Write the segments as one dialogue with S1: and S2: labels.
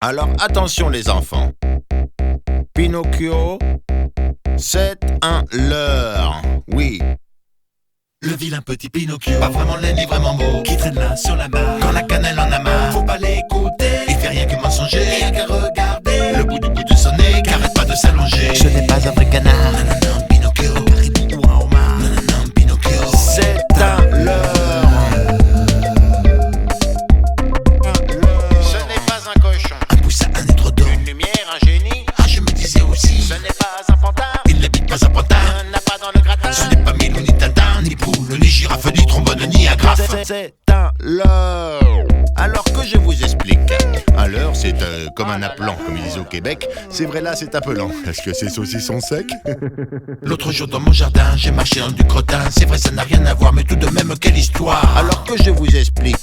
S1: Alors attention les enfants. Pinocchio, c'est un leurre. Oui.
S2: Le vilain petit Pinocchio, pas vraiment laid ni vraiment beau, qui traîne là sur la barre, quand la cannelle en a marre. Faut pas l'écouter, il fait rien que mensonger, rien qu'à regarder le bout de son nez, qui arrête pas de s'allonger.
S1: Ce n'est pas un vrai canard.
S2: Non, non, non, Pinocchio, un caribou ou un homard. Non, non, non, Pinocchio,
S1: c'est un leurre. Ce n'est pas un cochon.
S2: un poussin, un étredon,
S1: Une lumière, un génie.
S2: ah je me disais aussi,
S1: Ce n'est pas un pantin.
S2: il n'habite pas à Pantin.
S1: Il n'a pas dans le gratin.
S2: Ce n'est pas Milou, ni Tintin, ni Poule, ni Girafe, ni Trombone, ni Agrafe.
S1: C'est un leurre. Alors que je vous explique. Un leurre, c'est comme un appelant, comme ils disent au Québec. C'est vrai là, c'est appelant. Est-ce que ces saucissons secs?
S2: L'autre jour dans mon jardin, j'ai marché dans du crottin. C'est vrai, ça n'a rien à voir, mais tout de même, quelle histoire.
S1: Alors que je vous explique.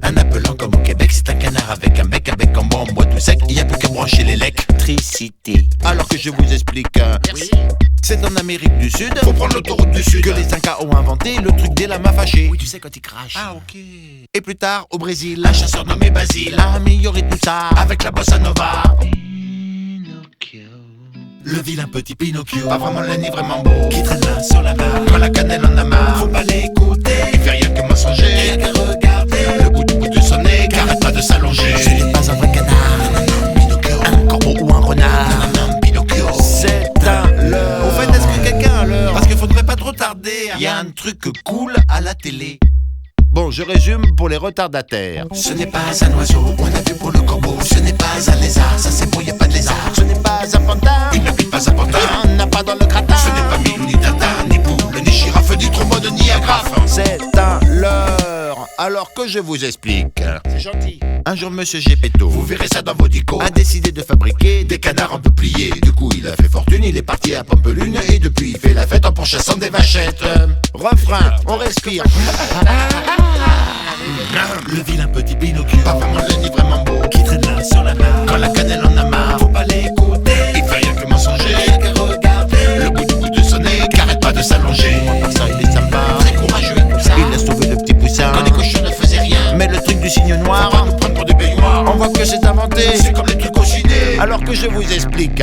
S2: Un appelant comme au Québec, c'est un canard avec un bec en bois en bois tout sec. Il n'y a plus qu'à brancher l'électricité.
S1: Alors que je vous explique.
S2: Merci.
S1: C'est en Amérique du Sud
S2: Faut prendre l'autoroute du Sud.
S1: que les Incas ont inventé le truc des lamas fâchés.
S2: Oui, tu sais quand il crache.
S1: Ah, ok. Et plus tard, au Brésil,
S2: Un chasseur nommé Basile,
S1: a amélioré tout ça.
S2: avec la bossa nova. Le vilain petit Pinocchio, pas vraiment laid ni vraiment beau, qui traîne là sur la barre, quand la cannelle en a marre. Faut pas l'écouter, il fait rien que mensonger, rien qu'à regarder le bout de son nez, qui arrête pas de s'allonger.
S1: Ce n'est pas un vrai canard.
S2: Non, non, non, Pinocchio,
S1: Un corbeau ou un renard.
S2: non, non, Pinocchio.
S1: C'est un leurre. Au fait, est-ce que quelqu'un a l'heure?
S2: Parce qu'il faudrait pas trop tarder.
S1: Il y a un truc cool à la télé. Bon, je résume pour les retardataires.
S2: Ce n'est pas un oiseau, on a vu pour le corbeau. Ce n'est pas un lézard, ça c'est bon, y a pas de lézard.
S1: Ce n'est pas un pantin.
S2: Il n'habite pas à Pantin.
S1: On n'a pas dans le gratin.
S2: Ce n'est pas Milou, ni Tintin, ni Poule, ni Girafe, ni Trombone, ni Agrafe.
S1: C'est un leurre. Alors que je vous explique.
S2: C'est gentil.
S1: Un jour, monsieur Gepetto
S2: Vous verrez ça dans vos dicos.
S1: a décidé de fabriquer
S2: Des canards en peuplier. Du coup, il a fait fortune, il est parti à Pampelune. Et depuis, il fait la fête en pourchassant des vachettes.
S1: refrain. On respire.
S2: Le vilain petit Pinocchio, pas vraiment laid ni vraiment beau, qui traîne là sur la barre, quand la cannelle en a marre. Faut pas l'écouter, il fait rien que mensonger, rien qu'à regarder le bout de son nez, qui arrête pas de s'allonger.
S1: Par ça, il est sympa.
S2: Très courageux et tout ça.
S1: Il a sauvé le petit poussin.
S2: Quand les cochons ne faisaient rien,
S1: Mais le truc du signe
S2: faut
S1: noir,
S2: pas nous prendre pour des baignoires.
S1: on voit que c'est inventé.
S2: C'est comme les trucs au ciné.
S1: Alors que je vous explique.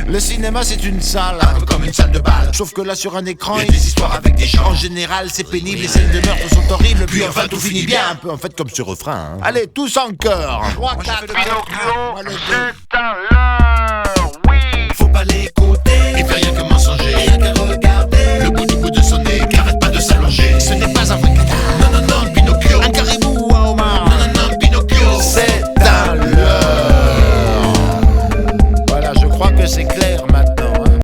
S1: Le cinéma, c'est une salle.
S2: Un peu comme une salle de bal.
S1: Sauf que là, sur un écran,
S2: Il y a des histoires avec des gens.
S1: en général, c'est pénible, les scènes de meurtre sont horribles,
S2: Puis enfin, tout finit bien.
S1: un peu en fait comme ce refrain. Allez, tous en chœur. 3, 4,
S3: Pinocchio, c'est un leurre, oui.
S2: Faut pas l'écouter, il fait rien que mensonger, rien qu'à regarder le bout de son nez, qui arrête pas de s'allonger. Ce n'est pas un vrai canard. Non, non, non, Pinocchio.
S1: Un caribou ou un homard.
S2: Non, non, non, Pinocchio.
S1: C'est un leurre. Voilà, je crois que c'est clair maintenant.